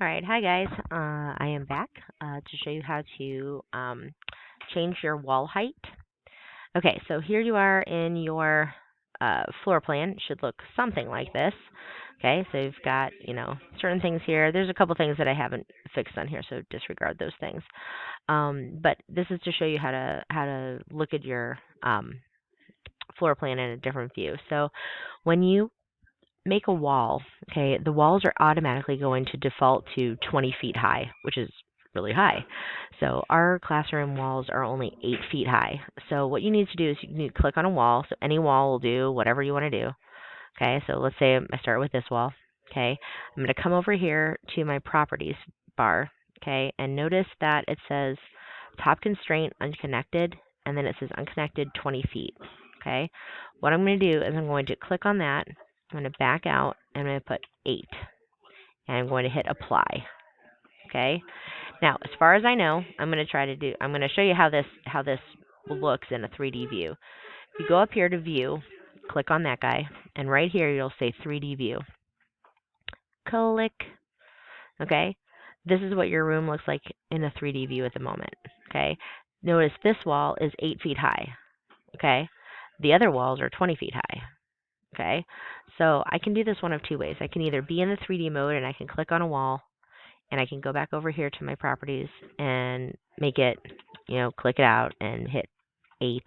All right, hi guys. I am back to show you how to change your wall height. Okay, so here you are in your floor plan. It should look something like this. Okay, so you've got certain things here. There's a couple things that I haven't fixed on here, so disregard those things. But this is to show you how to look at your floor plan in a different view. So when you make a wall, okay, the walls are automatically going to default to 20 feet high, which is really high. So our classroom walls are only 8 feet high. So what you need to do is you need to click on a wall. So any wall will do whatever you want to do. Okay, so let's say I start with this wall. Okay, I'm going to come over here to my properties bar. Okay, and notice that it says top constraint unconnected, and then it says unconnected 20 feet. Okay, what I'm going to do is I'm going to click on that. I'm going to back out and I'm going to put 8, and I'm going to hit apply. Okay, now as far as I know, I'm going to show you how this looks in a 3D view. You go up here to view, click on that guy, and right here you'll say 3D view. Click. Okay, this is what your room looks like in a 3D view at the moment. Okay, notice this wall is 8 feet high. Okay, the other walls are 20 feet high. Okay, so I can do this one of two ways. I can either be in the 3D mode and I can click on a wall, and I can go back over here to my properties and make it, click it out and hit 8,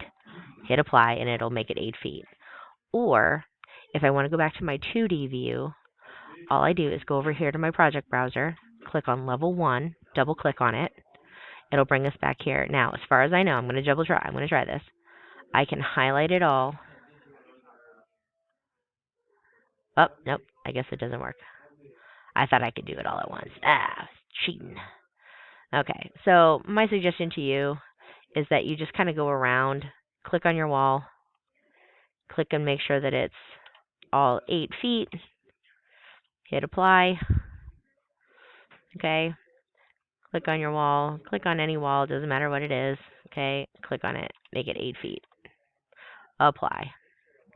hit apply, and it'll make it 8 feet. Or if I want to go back to my 2D view, all I do is go over here to my project browser, click on level 1, double click on it. It'll bring us back here. Now, as far as I know, I'm going to try this. I can highlight it all. Oh, nope, I guess it doesn't work. I thought I could do it all at once. Cheating. Okay, so my suggestion to you is that you just kind of go around, click on your wall, click and make sure that it's all 8 feet, hit apply. Okay, click on your wall, click on any wall, doesn't matter what it is. Okay, click on it, make it 8 feet, apply.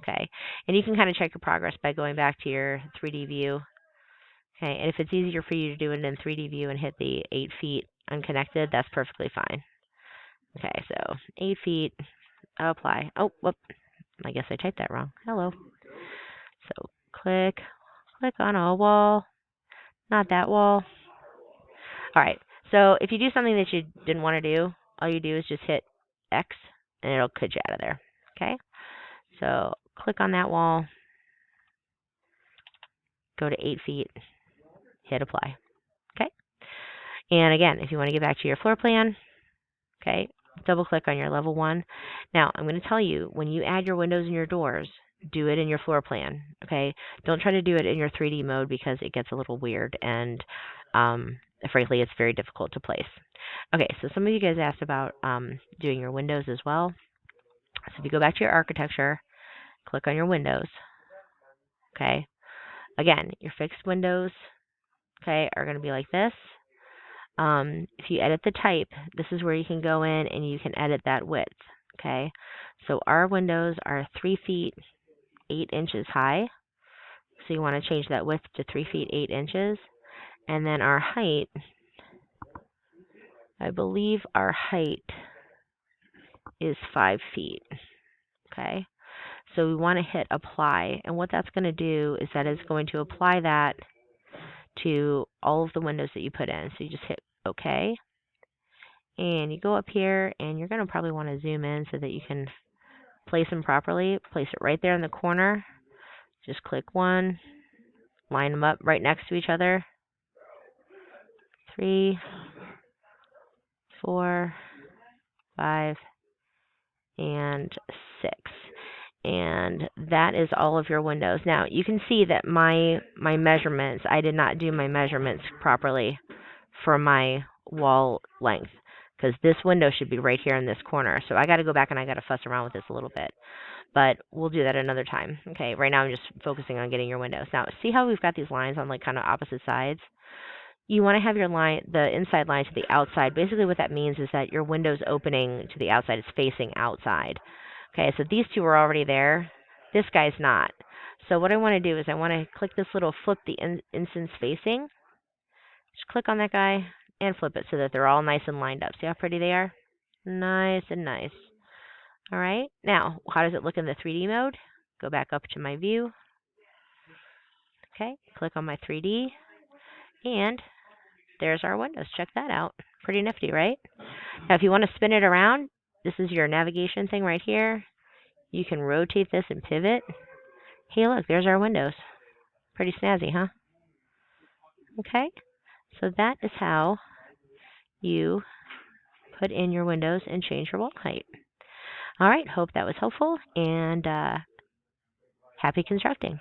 Okay, and you can kind of check your progress by going back to your 3D view. Okay, and if it's easier for you to do it in 3D view and hit the 8 feet unconnected, that's perfectly fine. Okay, so 8 feet, apply. Oh, whoop, I guess I typed that wrong. Hello. So click on a wall, not that wall. All right, so if you do something that you didn't want to do, all you do is just hit X and it'll cut you out of there. Okay, so click on that wall, go to 8 feet, hit apply. Okay, and again, if you want to get back to your floor plan, okay, double click on your level 1. Now, I'm going to tell you, when you add your windows and your doors, do it in your floor plan. Okay, don't try to do it in your 3D mode because it gets a little weird and frankly, it's very difficult to place. Okay, so some of you guys asked about doing your windows as well. So if you go back to your architecture, click on your windows. Okay, again, your fixed windows, okay, are going to be like this. If you edit the type, this is where you can go in and you can edit that width. Okay, so our windows are 3 feet 8 inches high. So you want to change that width to 3 feet 8 inches, and then our height. I believe our height is 5 feet. Okay, so we want to hit apply, and what that's going to do is that it's going to apply that to all of the windows that you put in. So you just hit OK, and you go up here, and you're going to probably want to zoom in so that you can place them properly. Place it right there in the corner. Just click one, line them up right next to each other. 3, 4, 5, and 6. And that is all of your windows. Now, you can see that my measurements, I did not do my measurements properly for my wall length, because this window should be right here in this corner. So I got to go back and I got to fuss around with this a little bit. But we'll do that another time. Okay, right now I'm just focusing on getting your windows. Now, see how we've got these lines on like kind of opposite sides? You want to have your line, the inside line to the outside. Basically what that means is that your window's opening to the outside is facing outside. Okay, so these two are already there. This guy's not. So what I want to do is I want to click this little flip the instance facing. Just click on that guy and flip it so that they're all nice and lined up. See how pretty they are? Nice and nice. All right. Now, how does it look in the 3D mode? Go back up to my view. Okay. Click on my 3D. And there's our windows. Check that out. Pretty nifty, right? Now, if you want to spin it around, this is your navigation thing right here. You can rotate this and pivot. Hey, look, there's our windows. Pretty snazzy, huh? Okay. So that is how you put in your windows and change your wall height. All right. Hope that was helpful, and happy constructing.